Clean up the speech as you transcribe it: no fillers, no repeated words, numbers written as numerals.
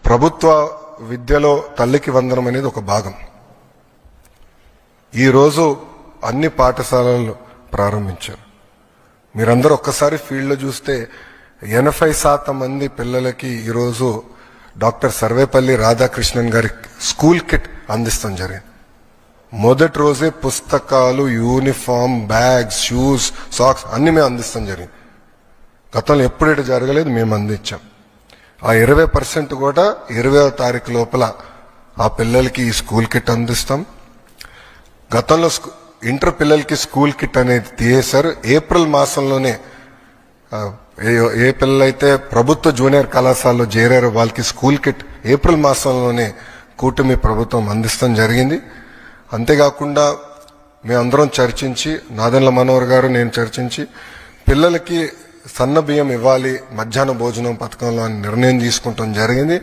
ప్రభుత్వ విద్యలో తల్లికి వందనం అనేది ఒక భాగం. ఈరోజు అన్ని పాఠశాలలు ప్రారంభించారు. మీరందరూ ఒక్కసారి ఫీల్డ్లో చూస్తే 80% మంది పిల్లలకి ఈరోజు డాక్టర్ సర్వేపల్లి రాధాకృష్ణన్ గారి స్కూల్ కిట్ అందిస్తాం జరిగింది. మొదటి రోజే పుస్తకాలు, యూనిఫామ్, బ్యాగ్స్, షూస్, సాక్స్ అన్ని మేము అందిస్తాం జరిగింది. గతంలో ఎప్పుడైతే జరగలేదు, మేము అందించాం. ఆ 20% కూడా 20వ తారీఖు లోపల ఆ పిల్లలకి ఈ స్కూల్ కిట్ అందిస్తాం. గతంలో ఇంటర్ పిల్లలకి స్కూల్ కిట్ అనేది తీసేశారు. ఏప్రిల్ మాసంలోనే ఏ పిల్లలైతే ప్రభుత్వ జూనియర్ కళాశాలలో చేరారో వాళ్ళకి స్కూల్ కిట్ ఏప్రిల్ మాసంలోనే కూటమి ప్రభుత్వం అందిస్తాం జరిగింది. అంతేకాకుండా మేమందరం చర్చించి, నాదెండ్ల మనోహర్ గారు నేను చర్చించి, పిల్లలకి సన్న బియ్యం ఇవ్వాలి మధ్యాహ్న భోజనం పథకంలో అని నిర్ణయం తీసుకుంటాం జరిగింది.